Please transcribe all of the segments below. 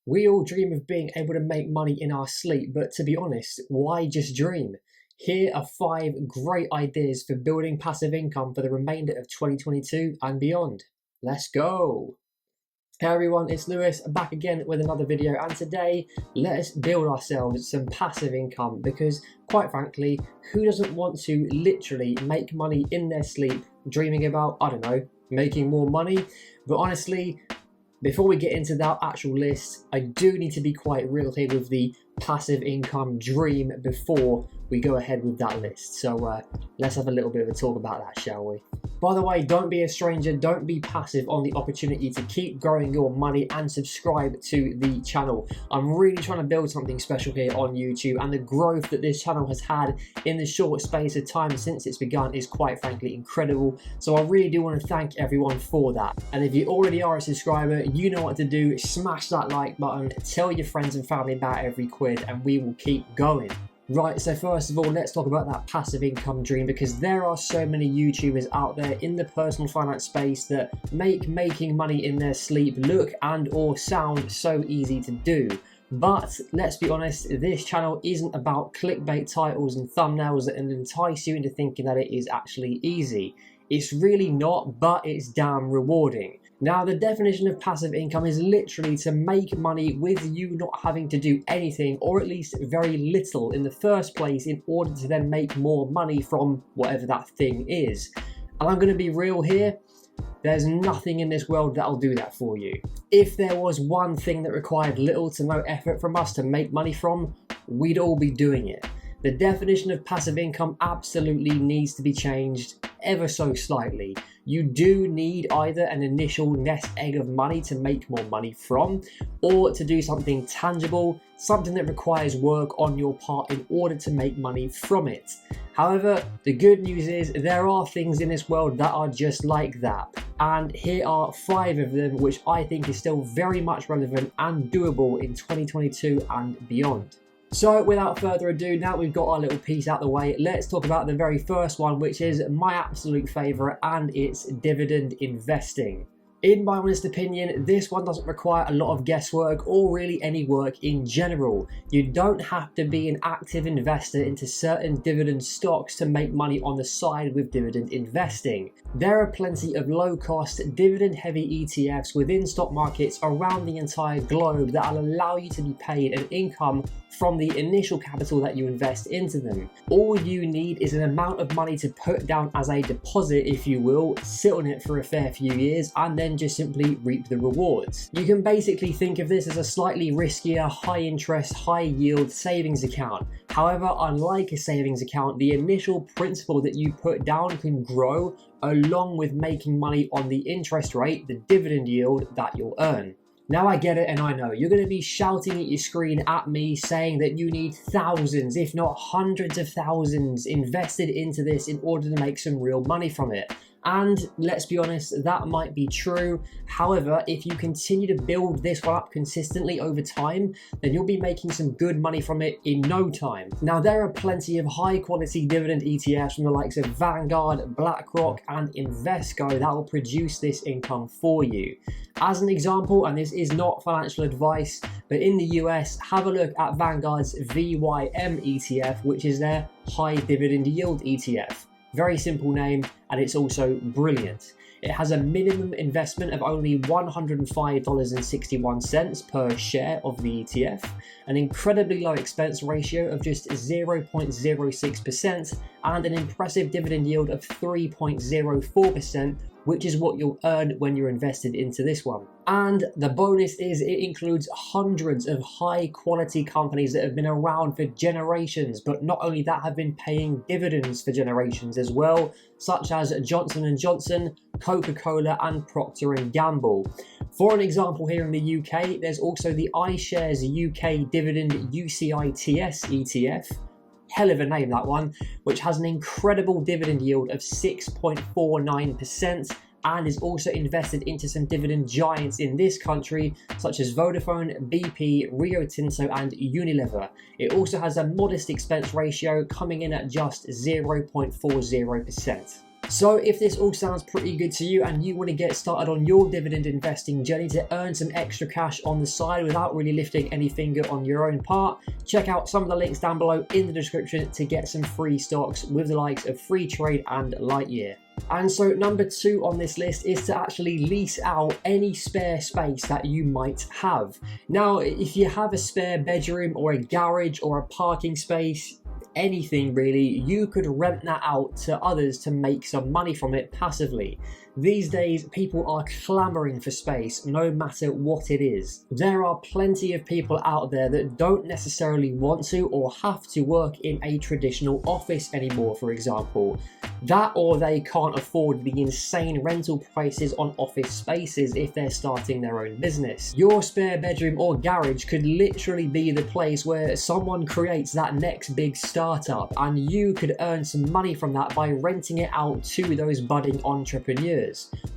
We all dream of being able to make money in our sleep, but to be honest, why just dream? Here are 5 great ideas for building passive income for the remainder of 2022 and beyond. Let's go! Hey everyone, it's Lewis back again with another video, and today let's build ourselves some passive income because, quite frankly, who doesn't want to literally make money in their sleep dreaming about, I don't know, making more money? But honestly, before we get into that actual list, I do need to be quite real here with the passive income dream before we go ahead with that list. So let's have a little bit of a talk about that, shall we? By the way, don't be a stranger, don't be passive on the opportunity to keep growing your money and subscribe to the channel. I'm really trying to build something special here on YouTube, and the growth that this channel has had in the short space of time since it's begun is quite frankly incredible. So I really do want to thank everyone for that. And if you already are a subscriber, you know what to do. Smash that like button, tell your friends and family about every quid, and we will keep going. Right, so first of all, let's talk about that passive income dream, because there are so many YouTubers out there in the personal finance space that make making money in their sleep look and or sound so easy to do. But let's be honest, this channel isn't about clickbait titles and thumbnails that entice you into thinking that it is actually easy. It's really not, but it's damn rewarding. Now, the definition of passive income is literally to make money with you not having to do anything, or at least very little in the first place, in order to then make more money from whatever that thing is. And I'm going to be real here, there's nothing in this world that'll do that for you. If there was one thing that required little to no effort from us to make money from, we'd all be doing it. The definition of passive income absolutely needs to be changed ever so slightly. You do need either an initial nest egg of money to make more money from, or to do something tangible, something that requires work on your part in order to make money from it. However, the good news is there are things in this world that are just like that. And here are 5 of them which I think is still very much relevant and doable in 2022 and beyond. So without further ado, now we've got our little piece out the way, let's talk about the very first one, which is my absolute favourite, and it's dividend investing. In my honest opinion, this one doesn't require a lot of guesswork or really any work in general. You don't have to be an active investor into certain dividend stocks to make money on the side with dividend investing. There are plenty of low-cost, dividend-heavy ETFs within stock markets around the entire globe that will allow you to be paid an income from the initial capital that you invest into them. All you need is an amount of money to put down as a deposit, if you will, sit on it for a fair few years, and then just simply reap the rewards. You can basically think of this as a slightly riskier, high interest, high yield savings account. However, unlike a savings account, the initial principal that you put down can grow along with making money on the interest rate, the dividend yield that you'll earn. Now I get it, and I know you're going to be shouting at your screen at me saying that you need thousands, if not hundreds of thousands invested into this in order to make some real money from it. And let's be honest, that might be true. However, if you continue to build this one up consistently over time, then you'll be making some good money from it in no time. Now, there are plenty of high quality dividend ETFs from the likes of Vanguard, BlackRock, and Invesco that will produce this income for you. As an example, and this is not financial advice, but in the US, have a look at Vanguard's VYM ETF, which is their high dividend yield ETF. Very simple name, and it's also brilliant. It has a minimum investment of only $105.61 per share of the ETF, an incredibly low expense ratio of just 0.06%, and an impressive dividend yield of 3.04%, which is what you'll earn when you're invested into this one. And the bonus is it includes hundreds of high quality companies that have been around for generations, but not only that, have been paying dividends for generations as well, such as Johnson & Johnson, Coca-Cola, and Procter & Gamble. For an example, here in the UK, there's also the iShares UK Dividend UCITS ETF, hell of a name that one, which has an incredible dividend yield of 6.49%, and is also invested into some dividend giants in this country, such as Vodafone, BP, Rio Tinto, and Unilever. It also has a modest expense ratio, coming in at just 0.40%. So if this all sounds pretty good to you and you want to get started on your dividend investing journey to earn some extra cash on the side without really lifting any finger on your own part, check out some of the links down below in the description to get some free stocks with the likes of FREETRADE and Lightyear. And so number 2 on this list is to actually lease out any spare space that you might have. Now, if you have a spare bedroom or a garage or a parking space, anything really, you could rent that out to others to make some money from it passively. These days, people are clamoring for space, no matter what it is. There are plenty of people out there that don't necessarily want to or have to work in a traditional office anymore, for example. That, or they can't afford the insane rental prices on office spaces if they're starting their own business. Your spare bedroom or garage could literally be the place where someone creates that next big startup, and you could earn some money from that by renting it out to those budding entrepreneurs.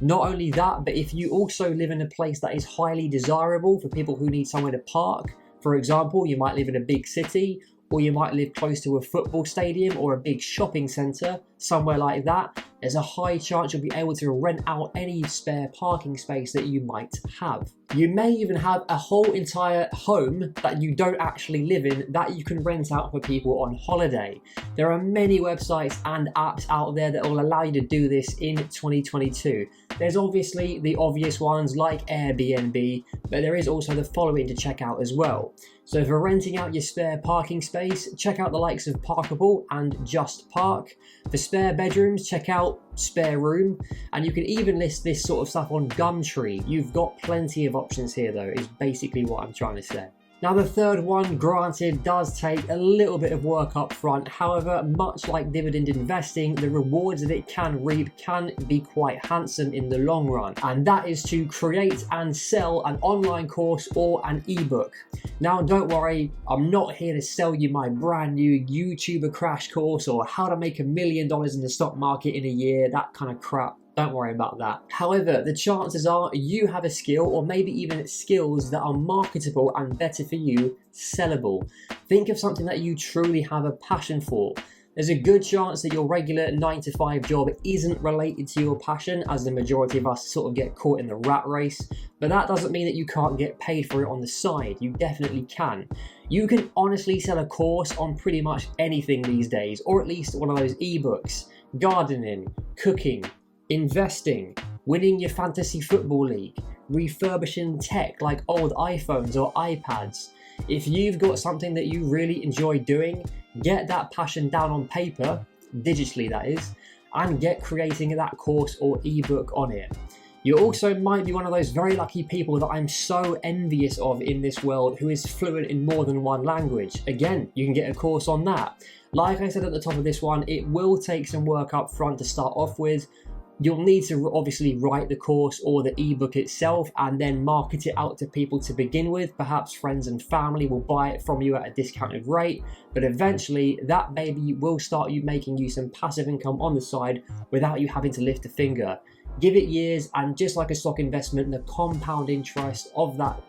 Not only that, but if you also live in a place that is highly desirable for people who need somewhere to park, for example, you might live in a big city, or you might live close to a football stadium or a big shopping centre, somewhere like that, there's a high chance you'll be able to rent out any spare parking space that you might have. You may even have a whole entire home that you don't actually live in that you can rent out for people on holiday. There are many websites and apps out there that will allow you to do this in 2022. There's obviously the obvious ones like Airbnb, but there is also the following to check out as well. So for renting out your spare parking space, check out the likes of Parkable and Just Park. For spare bedrooms, check out Spare Room, and you can even list this sort of stuff on Gumtree. You've got plenty of options here though, is basically what I'm trying to say. Now the third one, granted, does take a little bit of work up front. However, much like dividend investing, the rewards that it can reap can be quite handsome in the long run. And that is to create and sell an online course or an ebook. Now don't worry, I'm not here to sell you my brand new YouTuber crash course or how to make $1 million in the stock market in a year, that kind of crap. Don't worry about that. However, the chances are you have a skill, or maybe even skills that are marketable and, better for you, sellable. Think of something that you truly have a passion for. There's a good chance that your regular 9-to-5 job isn't related to your passion, as the majority of us sort of get caught in the rat race, but that doesn't mean that you can't get paid for it on the side. You definitely can. You can honestly sell a course on pretty much anything these days, or at least one of those ebooks. Gardening, cooking, investing, winning your fantasy football league, refurbishing tech like old iPhones or iPads. If you've got something that you really enjoy doing, get that passion down on paper, digitally that is, and get creating that course or ebook on it. You also might be one of those very lucky people that I'm so envious of in this world who is fluent in more than one language. Again, you can get a course on that. Like I said at the top of this one, it will take some work up front to start off with. You'll need to obviously write the course or the ebook itself and then market it out to people to begin with. Perhaps friends and family will buy it from you at a discounted rate, but eventually that baby will start making you some passive income on the side without you having to lift a finger. Give it years, and just like a stock investment, the compound interest of that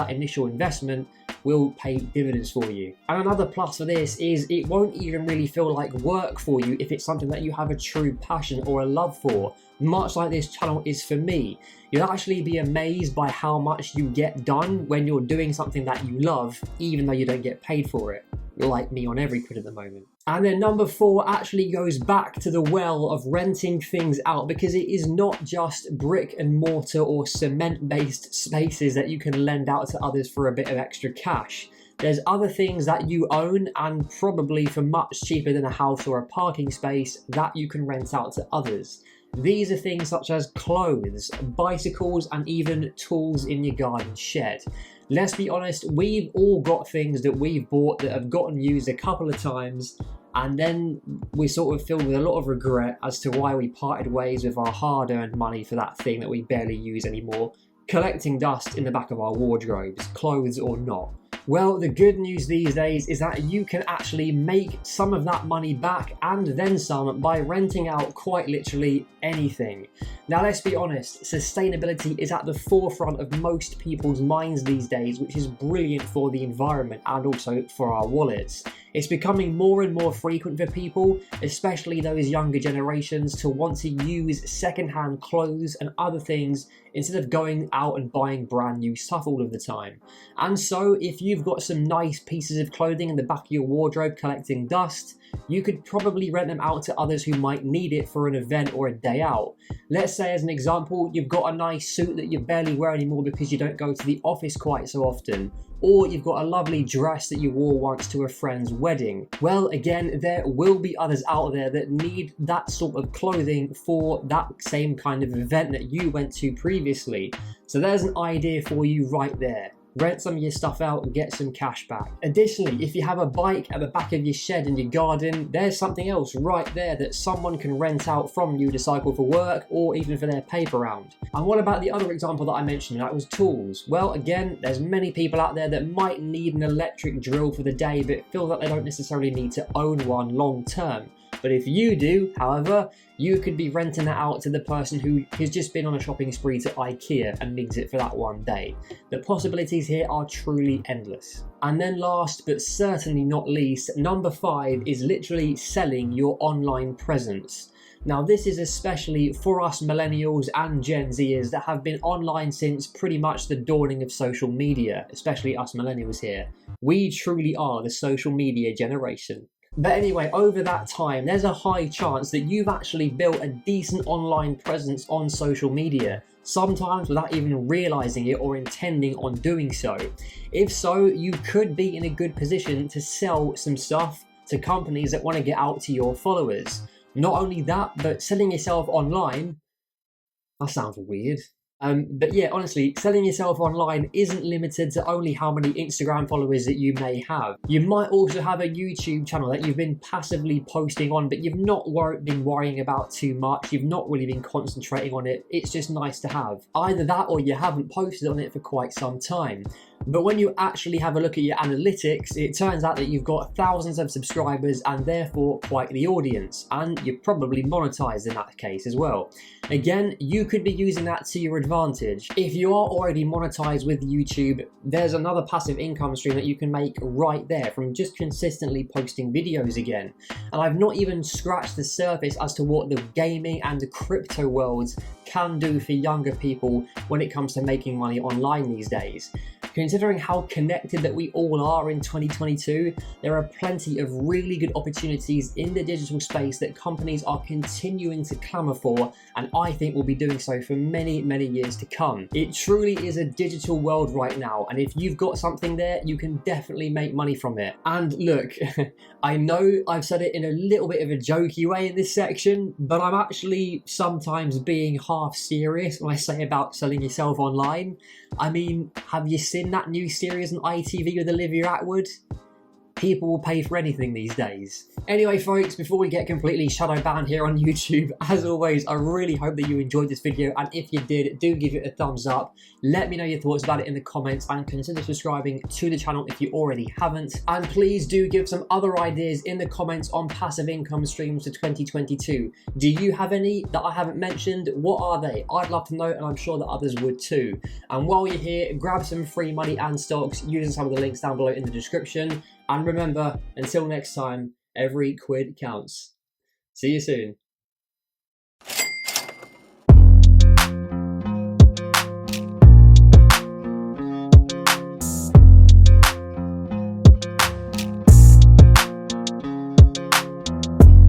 initial investment will pay dividends for you. And another plus for this is it won't even really feel like work for you if it's something that you have a true passion or a love for. Much like this channel is for me. You'll actually be amazed by how much you get done when you're doing something that you love, even though you don't get paid for it. Like me on every quid at the moment. And then number 4 actually goes back to the well of renting things out, because it is not just brick and mortar or cement based spaces that you can lend out to others for a bit of extra cash. There's other things that you own, and probably for much cheaper than a house or a parking space, that you can rent out to others. These are things such as clothes, bicycles, and even tools in your garden shed. Let's be honest, we've all got things that we've bought that have gotten used a couple of times, and then we're sort of filled with a lot of regret as to why we parted ways with our hard-earned money for that thing that we barely use anymore, collecting dust in the back of our wardrobes, clothes or not. Well, the good news these days is that you can actually make some of that money back and then some by renting out quite literally anything. Now, let's be honest, sustainability is at the forefront of most people's minds these days, which is brilliant for the environment and also for our wallets. It's becoming more and more frequent for people, especially those younger generations, to want to use secondhand clothes and other things instead of going out and buying brand new stuff all of the time. And so if you've got some nice pieces of clothing in the back of your wardrobe collecting dust, you could probably rent them out to others who might need it for an event or a day out. Let's say, as an example, you've got a nice suit that you barely wear anymore because you don't go to the office quite so often, or you've got a lovely dress that you wore once to a friend's wedding. Well, again, there will be others out there that need that sort of clothing for that same kind of event that you went to previously. So there's an idea for you right there. Rent some of your stuff out and get some cash back. Additionally, if you have a bike at the back of your shed in your garden, there's something else right there that someone can rent out from you to cycle for work or even for their paper round. And what about the other example that I mentioned, that was tools? Well, again, there's many people out there that might need an electric drill for the day but feel that they don't necessarily need to own one long term. But if you do, however, you could be renting that out to the person who has just been on a shopping spree to IKEA and needs it for that one day. The possibilities here are truly endless. And then last but certainly not least, number 5 is literally selling your online presence. Now, this is especially for us millennials and Gen Zers that have been online since pretty much the dawning of social media, especially us millennials here. We truly are the social media generation. But anyway, over that time, there's a high chance that you've actually built a decent online presence on social media, sometimes without even realizing it or intending on doing so. If so, you could be in a good position to sell some stuff to companies that want to get out to your followers. Not only that, but selling yourself online, that sounds weird. But yeah, honestly, selling yourself online isn't limited to only how many Instagram followers that you may have. You might also have a YouTube channel that you've been passively posting on, but you've not been worrying about too much. You've not really been concentrating on it. It's just nice to have. Either that or you haven't posted on it for quite some time. But when you actually have a look at your analytics, it turns out that you've got thousands of subscribers and therefore quite the audience, and you're probably monetized in that case as well. Again, you could be using that to your advantage. If you are already monetized with YouTube, there's another passive income stream that you can make right there from just consistently posting videos again. And I've not even scratched the surface as to what the gaming and the crypto worlds can do for younger people when it comes to making money online these days. Considering how connected that we all are in 2022, there are plenty of really good opportunities in the digital space that companies are continuing to clamour for, and I think will be doing so for many, many years to come. It truly is a digital world right now, and if you've got something there, you can definitely make money from it. And look, I know I've said it in a little bit of a jokey way in this section, but I'm actually sometimes being half serious when I say about selling yourself online. I mean, have you seen that new series on ITV with Olivia Attwood? People will pay for anything these days. Anyway, folks, before we get completely shadow banned here on YouTube, as always, I really hope that you enjoyed this video, and if you did, do give it a thumbs up. Let me know your thoughts about it in the comments, and consider subscribing to the channel if you already haven't. And please do give some other ideas in the comments on passive income streams for 2022. Do you have any that I haven't mentioned? What are they? I'd love to know, and I'm sure that others would too. And while you're here, grab some free money and stocks using some of the links down below in the description. And remember, until next time, every quid counts. See you soon.